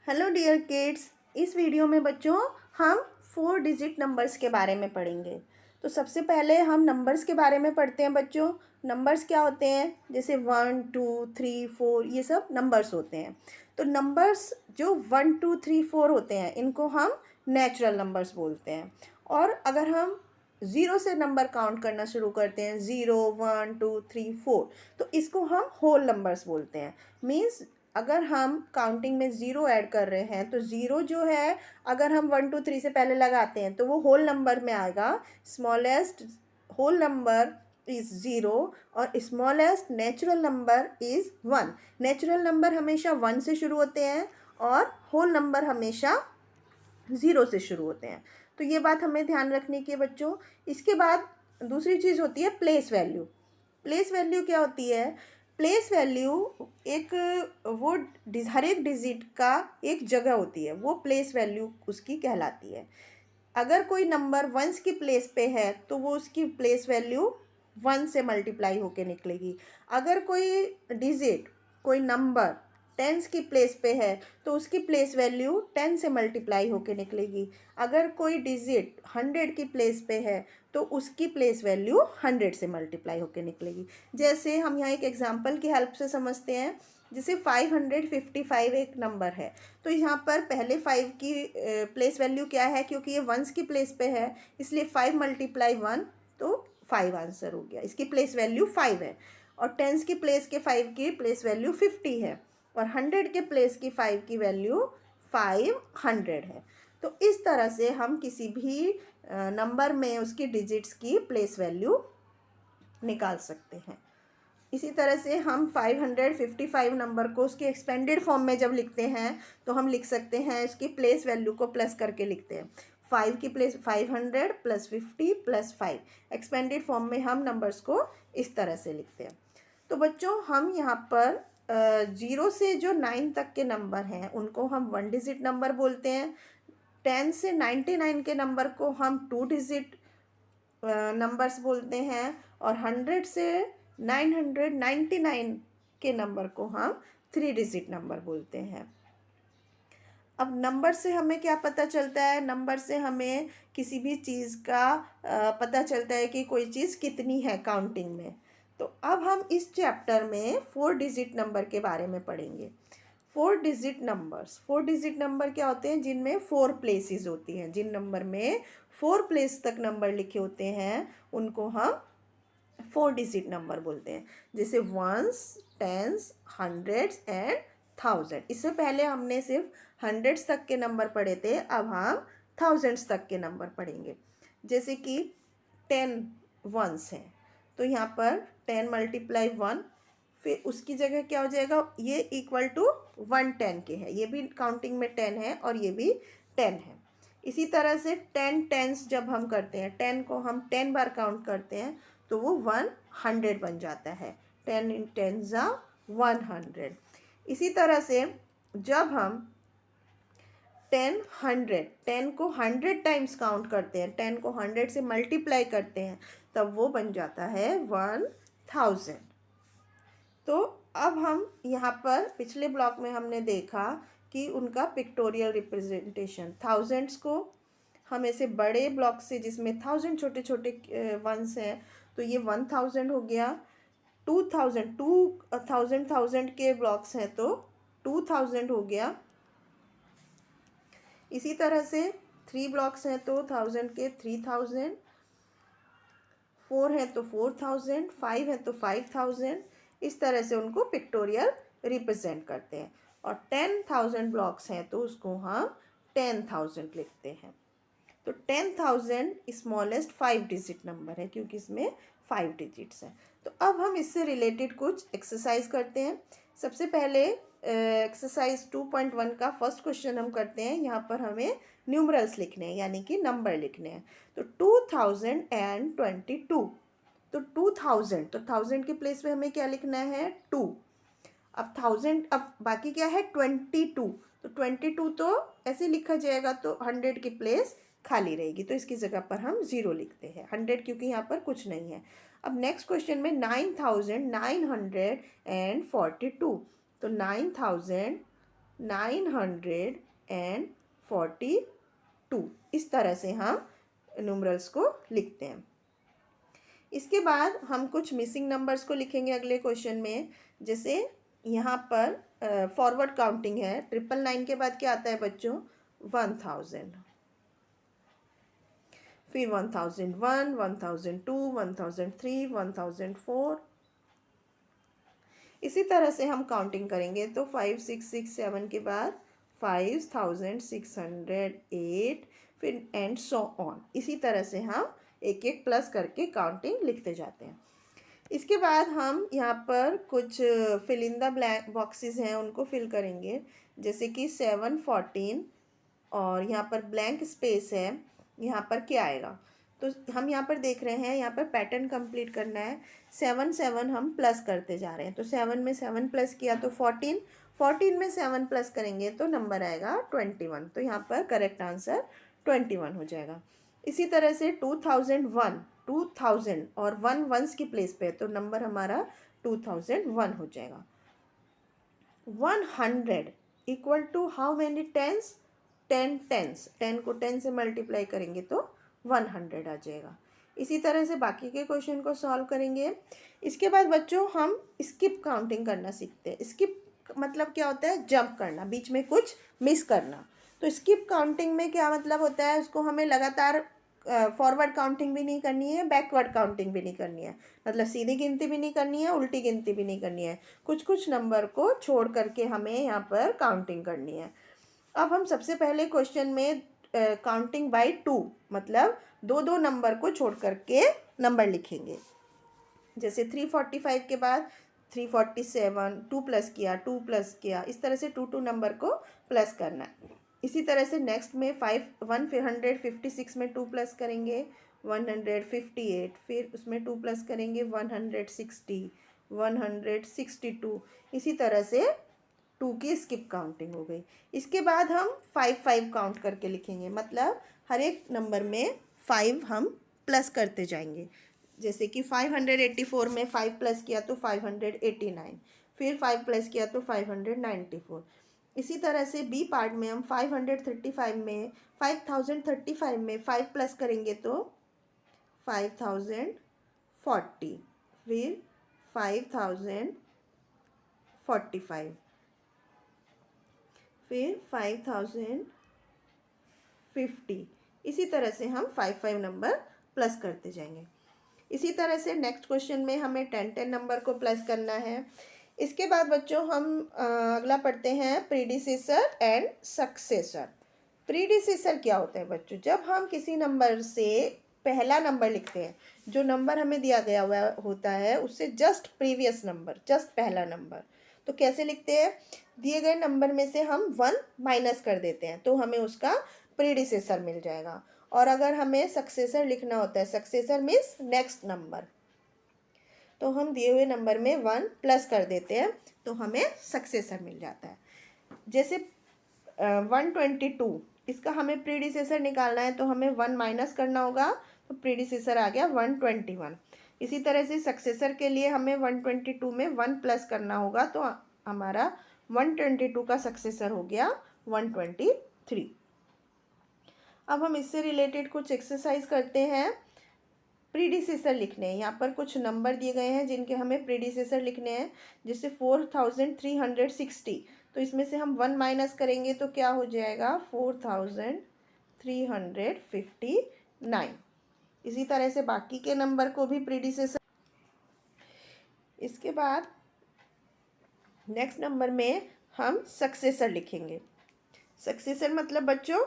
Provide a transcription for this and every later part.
Hello dear kids. इस video में बच्चों हम 4 डिजिट नंबर्स के बारे में पढ़ेंगे। तो सबसे पहले हम नंबर्स के बारे में पढ़ते हैं बच्चों। नंबर्स क्या होते हैं? जैसे 1 2 3 4 ये सब नंबर्स होते हैं। तो नंबर्स जो 1 2 3 4 होते हैं इनको हम नेचुरल नंबर्स बोलते हैं। और अगर हम ज़ीरो से नंबर काउंट करना शुरू करते हैं 0 1 2 3 4 तो इसको हम होल नंबर्स बोलते हैं। मीन्स अगर हम काउंटिंग में ज़ीरो ऐड कर रहे हैं तो ज़ीरो जो है अगर हम 1 2 3 से पहले लगाते हैं तो वो होल नंबर में आएगा। Smallest whole number is zero और smallest natural number is 1। Natural number हमेशा 1 से शुरू होते हैं और होल नंबर हमेशा 0 से शुरू होते हैं। तो ये बात हमें ध्यान रखने की है बच्चों। इसके बाद दूसरी चीज़ होती है प्लेस वैल्यू। प्लेस वैल्यू क्या होती है? प्लेस वैल्यू एक वो हर एक डिजिट का एक जगह होती है, वो प्लेस वैल्यू उसकी कहलाती है। अगर कोई नंबर वंस की प्लेस पे है तो वो उसकी प्लेस वैल्यू 1 से मल्टीप्लाई होके निकलेगी। अगर कोई डिजिट कोई नंबर टेंस की प्लेस पे है तो उसकी प्लेस वैल्यू 10 से मल्टीप्लाई होके निकलेगी। अगर कोई डिजिट 100 की प्लेस पे है तो उसकी प्लेस वैल्यू 100 से मल्टीप्लाई होके निकलेगी। जैसे हम यहाँ एक एग्जांपल की हेल्प से समझते हैं। जैसे 555 एक नंबर है तो यहाँ पर पहले 5 की प्लेस वैल्यू क्या है? क्योंकि ये वंस की प्लेस पे है इसलिए 5 मल्टीप्लाई 1 तो 5 आंसर हो गया। इसकी प्लेस वैल्यू 5 है। और टेंस की प्लेस के 5 की प्लेस वैल्यू 50 है और 100 के प्लेस की 5 की वैल्यू 500 है। तो इस तरह से हम किसी भी नंबर में उसकी डिजिट्स की प्लेस वैल्यू निकाल सकते हैं। इसी तरह से हम 555 नंबर को उसके एक्सपेंडेड फॉर्म में जब लिखते हैं तो हम लिख सकते हैं उसकी प्लेस वैल्यू को प्लस करके लिखते हैं। 5 की place 500 plus 50 plus 5। Expanded form में हम नंबर्स को इस तरह से लिखते हैं। तो बच्चों हम यहाँ पर 0 से जो 9 तक के नंबर हैं उनको हम 1 डिजिट नंबर बोलते हैं। 10 से 99 के नंबर को हम 2 डिजिट नंबर्स बोलते हैं और 100 से 999 के नंबर को हम 3 डिजिट नंबर बोलते हैं। अब नंबर से हमें क्या पता चलता है? नंबर से हमें किसी भी चीज़ का पता चलता है कि कोई चीज़ कितनी है काउंटिंग में। तो अब हम इस चैप्टर में 4 डिजिट नंबर के बारे में पढ़ेंगे। 4 डिजिट नंबर क्या होते हैं? जिनमें 4 प्लेसेस होती हैं। जिन नंबर में 4 प्लेस तक नंबर लिखे होते हैं उनको हम 4 डिजिट नंबर बोलते हैं। जैसे ones, tens, hundreds and thousand. इससे पहले हमने सिर्फ हंड्रेड्स तक के नंबर पढ़े थे, अब हम थाउजेंड्स तक के नंबर पढ़ेंगे। जैसे कि 10 वंस हैं तो यहाँ पर 10 मल्टीप्लाई 1, फिर उसकी जगह क्या हो जाएगा? ये इक्वल टू 110 के है। ये भी काउंटिंग में 10 है और ये भी 10 है। इसी तरह से 10 टेंस जब हम करते हैं, 10 को हम 10 बार काउंट करते हैं तो वो 100 बन जाता है। 10 इन 10 ज़ा 100। इसी तरह से जब हम 10 को 100 टाइम्स काउंट करते हैं, 10 को 100 से मल्टीप्लाई करते हैं तब वो बन जाता है 1000। तो अब हम यहाँ पर पिछले ब्लॉक में हमने देखा कि उनका पिक्टोरियल रिप्रेजेंटेशन, थाउजेंड्स को हम ऐसे बड़े ब्लॉक से जिसमें 1000 छोटे छोटे वंस हैं तो ये 1000 हो गया। 2000 के ब्लॉक्स हैं तो 2000 हो गया। इसी तरह से 3 ब्लॉक्स हैं तो 1000 के 3000, 4 हैं तो 4000, 5 हैं तो 5000। इस तरह से उनको पिक्टोरियल रिप्रेजेंट करते हैं। और 10,000 ब्लॉक्स हैं तो उसको हम 10,000 लिखते हैं। तो 10,000 स्मॉलेस्ट 5 डिजिट नंबर है क्योंकि इसमें 5 डिजिट्स हैं। तो अब हम इससे रिलेटेड कुछ एक्सरसाइज करते हैं। सबसे पहले एक्सरसाइज 2.1 का फर्स्ट क्वेश्चन हम करते हैं। यहाँ पर हमें न्यूमरल्स लिखने हैं यानी कि नंबर लिखने हैं। तो 2022, तो 2000, तो 1000 के प्लेस पे हमें क्या लिखना है? 2। अब 1000, अब बाकी क्या है? 22, तो 22 तो ऐसे लिखा जाएगा तो 100 की प्लेस खाली रहेगी तो इसकी जगह पर हम 0 लिखते हैं। 100 क्योंकि यहाँ पर कुछ नहीं है। अब नेक्स्ट क्वेश्चन में 9942, तो 9000 942। इस तरह से हम न्यूमरल्स को लिखते हैं। इसके बाद हम कुछ मिसिंग नंबर्स को लिखेंगे अगले क्वेश्चन में। जैसे यहाँ पर फॉरवर्ड काउंटिंग है, 999 के बाद क्या आता है बच्चों? 1000, फिर 1001, 1002, 1003, 1004। इसी तरह से हम काउंटिंग करेंगे तो 5667 के बाद 5608, फिर एंड सो ऑन। इसी तरह से हम एक एक प्लस करके काउंटिंग लिखते जाते हैं। इसके बाद हम यहाँ पर कुछ fill in the blank boxes हैं, उनको फिल करेंगे। जैसे कि 714 और यहाँ पर ब्लैंक स्पेस है, यहाँ पर क्या आएगा? तो हम यहाँ पर देख रहे हैं, यहाँ पर पैटर्न कंप्लीट करना है। 7 7 हम प्लस करते जा रहे हैं, तो 7 में 7 प्लस किया तो 14, 14 में 7 प्लस करेंगे तो नंबर आएगा 21। तो यहाँ पर करेक्ट आंसर 21 हो जाएगा। इसी तरह से 2001, 2000 और 1 वंस की प्लेस पे है तो नंबर हमारा 2001 हो जाएगा। 100 equal to how many tens? 10 tens. 10 को 10 से मल्टीप्लाई करेंगे तो 100 आ जाएगा। इसी तरह से बाकी के क्वेश्चन को सॉल्व करेंगे। इसके बाद बच्चों हम स्किप काउंटिंग करना सीखते हैं। स्किप मतलब क्या होता है? जंप करना, बीच में कुछ मिस करना। तो स्किप काउंटिंग में क्या मतलब होता है? उसको हमें लगातार फॉरवर्ड काउंटिंग भी नहीं करनी है, बैकवर्ड काउंटिंग भी नहीं करनी है। मतलब सीधी गिनती भी नहीं करनी है, उल्टी गिनती भी नहीं करनी है। कुछ कुछ नंबर को छोड़ करके हमें यहाँ पर काउंटिंग करनी है। अब हम सबसे पहले क्वेश्चन में काउंटिंग बाय 2 मतलब दो दो नंबर को छोड़ करके नंबर लिखेंगे। जैसे 345 के बाद 347, 2 प्लस किया, 2 प्लस किया, इस तरह से 2 नंबर को प्लस करना है। इसी तरह से नेक्स्ट में 156 में 2 प्लस करेंगे 158, फिर उसमें 2 प्लस करेंगे 160, 162। इसी तरह से 2 की स्किप काउंटिंग हो गई। इसके बाद हम 5 काउंट करके लिखेंगे, मतलब हर एक नंबर में 5 हम प्लस करते जाएंगे। जैसे कि 584 में 5 प्लस किया तो 589, फिर 5 प्लस किया तो 594। इसी तरह से बी पार्ट में हम 535 में 5035 में 5 प्लस करेंगे तो 5040, फिर 5045, फिर 5050। इसी तरह से हम 5 नंबर प्लस करते जाएंगे। इसी तरह से नेक्स्ट क्वेश्चन में हमें 10 नंबर को प्लस करना है। इसके बाद बच्चों हम अगला पढ़ते हैं प्रीडिसेसर एंड सक्सेसर। प्रीडिसेसर क्या होता है बच्चों? जब हम किसी नंबर से पहला नंबर लिखते हैं, जो नंबर हमें दिया गया हुआ होता है उससे जस्ट प्रीवियस नंबर, जस्ट पहला नंबर। तो कैसे लिखते हैं? दिए गए नंबर में से हम 1 माइनस कर देते हैं तो हमें उसका प्रीडिसेसर मिल जाएगा। और अगर हमें सक्सेसर लिखना होता है, सक्सेसर मीन्स नेक्स्ट नंबर, तो हम दिए हुए नंबर में 1 प्लस कर देते हैं तो हमें सक्सेसर मिल जाता है। जैसे 122, इसका हमें प्रीडिसेसर निकालना है तो हमें 1 माइनस करना होगा तो प्रीडिसेसर आ गया 121। इसी तरह से सक्सेसर के लिए हमें 122 में 1 प्लस करना होगा तो हमारा 122 का सक्सेसर हो गया 123। अब हम इससे रिलेटेड कुछ एक्सरसाइज करते हैं। प्रीडिसेसर लिखने हैं, यहाँ पर कुछ नंबर दिए गए हैं जिनके हमें प्रीडिसेसर लिखने हैं। जैसे 4360, तो इसमें से हम 1 माइनस करेंगे तो क्या हो जाएगा? 4359। इसी तरह से बाकी के नंबर को भी प्रीडिसेसर। इसके बाद नेक्स्ट नंबर में हम सक्सेसर लिखेंगे। सक्सेसर मतलब बच्चों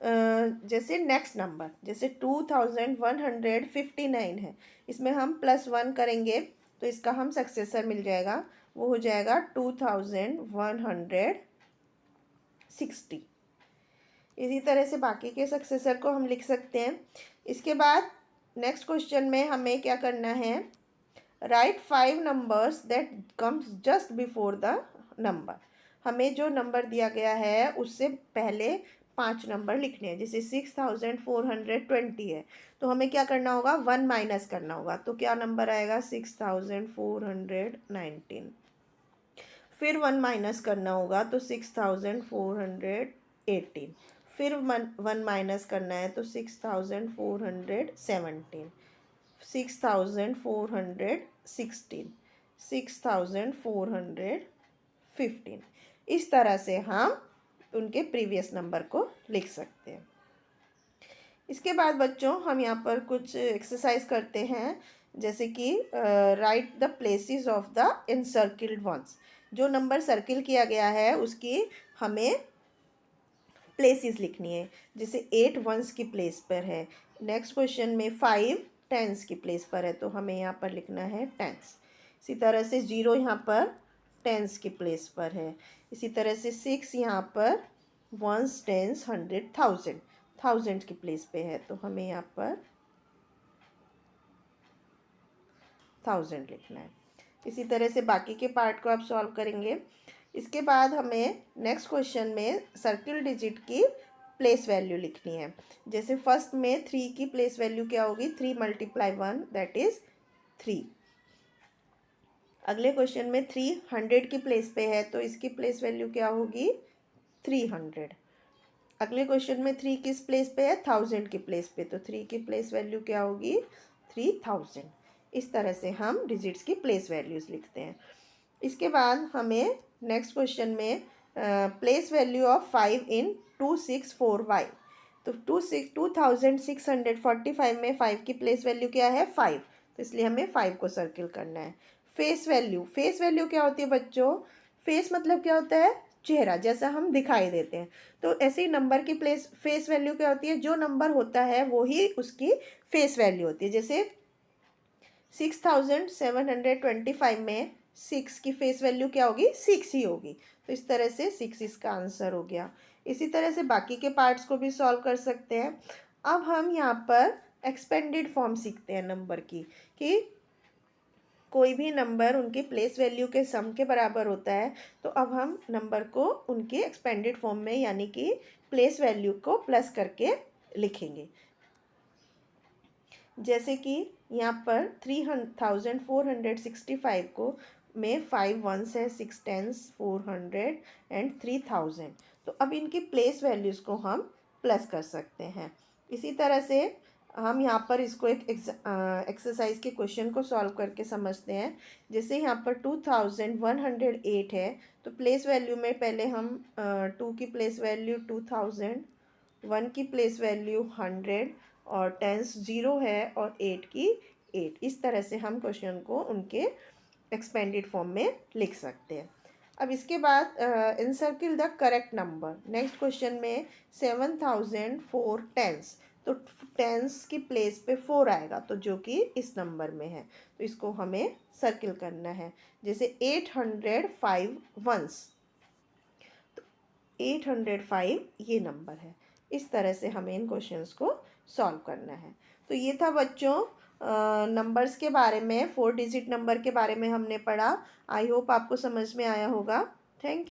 जैसे नेक्स्ट नंबर, जैसे 2159 है, इसमें हम +1 करेंगे तो इसका हम सक्सेसर मिल जाएगा, वो हो जाएगा 2160। इसी तरह से बाकी के सक्सेसर को हम लिख सकते हैं। इसके बाद नेक्स्ट क्वेश्चन में हमें क्या करना है? Right 5 numbers that comes just before the number. हमें जो नंबर दिया गया है उससे पहले 5 नंबर लिखने हैं। जैसे 6420 है तो हमें क्या करना होगा? 1 माइनस करना होगा तो क्या नंबर आएगा? 6419। फिर 1 माइनस करना होगा तो 6418, फिर 1 माइनस करना है तो 6417, 6416, 6415। इस तरह से हम उनके प्रीवियस नंबर को लिख सकते हैं। इसके बाद बच्चों हम यहाँ पर कुछ एक्सरसाइज करते हैं, जैसे कि right the places of the incircled ones. जो नंबर सर्किल किया गया है उसकी हमें प्लेसेस लिखनी है। जैसे 8 वंस की प्लेस पर है, नेक्स्ट क्वेश्चन में 5 टेंस की प्लेस पर है, तो हमें यहाँ पर लिखना है टेंस। इसी तरह से 0 यहाँ पर टेंस की प्लेस पर है। इसी तरह से 6 यहाँ पर वंस, टेंस, 100, 1000 1000 की प्लेस पे है, तो हमें यहाँ पर 1000 लिखना है। इसी तरह से बाकी के पार्ट को आप सॉल्व करेंगे। इसके बाद हमें नेक्स्ट क्वेश्चन में सर्किल डिजिट की प्लेस वैल्यू लिखनी है। जैसे फर्स्ट में 3 की प्लेस वैल्यू क्या होगी, 3 × 1 दैट इज 3। अगले क्वेश्चन में 3 100 की प्लेस पे है, तो इसकी प्लेस वैल्यू क्या होगी, 300। अगले क्वेश्चन में 3 किस प्लेस पे है, 1000 की प्लेस पे, तो 3 की प्लेस वैल्यू क्या होगी, 3000। इस तरह से हम डिजिट्स की प्लेस वैल्यूज़ लिखते हैं। इसके बाद हमें नेक्स्ट क्वेश्चन में प्लेस वैल्यू ऑफ 5 इन 2645, तो 2645 में 5 की प्लेस वैल्यू क्या है, 5, तो इसलिए हमें 5 को सर्किल करना है। फेस वैल्यू क्या होती है बच्चों, फेस मतलब क्या होता है, चेहरा, जैसा हम दिखाई देते हैं। तो ऐसे ही नंबर की फेस वैल्यू क्या होती है, जो नंबर होता है वो ही उसकी फेस वैल्यू होती है। जैसे 6725 में 6 की फेस वैल्यू क्या होगी, 6 ही होगी, तो इस तरह से 6 इसका आंसर हो गया। इसी तरह से बाकी के पार्ट्स को भी सॉल्व कर सकते हैं। अब हम यहाँ पर एक्सपेंडेड फॉर्म सीखते हैं नंबर की, कि कोई भी नंबर उनकी प्लेस वैल्यू के सम के बराबर होता है, तो अब हम नंबर को उनके एक्सपेंडेड फॉर्म में यानी कि प्लेस वैल्यू को प्लस करके लिखेंगे। जैसे कि यहाँ पर 3465 को में 5 वंस है, 6 टेंस, 400 एंड 3000, तो अब इनकी प्लेस वैल्यूज़ को हम प्लस कर सकते हैं। इसी तरह से हम यहाँ पर इसको एक एक्सरसाइज के क्वेश्चन को सॉल्व करके समझते हैं। जैसे यहाँ पर 2108 है, तो प्लेस वैल्यू में पहले हम 2 की प्लेस वैल्यू 2000, 1 की प्लेस वैल्यू 100 और टेंस 0 है और 8 की 8। इस तरह से हम क्वेश्चन को उनके एक्सपेंडेड फॉर्म में लिख सकते हैं। अब इसके बाद incircle the correct number. Next question में 7004 टेंस, तो टेंस की प्लेस पे 4 आएगा, तो जो कि इस नंबर में है, तो इसको हमें सर्किल करना है। जैसे 805 वंस, तो 805 ये नंबर है। इस तरह से हमें इन क्वेश्चंस को सॉल्व करना है। तो ये था बच्चों नंबर्स के बारे में, 4 डिजिट नंबर के बारे में हमने पढ़ा। आई होप आपको समझ में आया होगा। Thank you.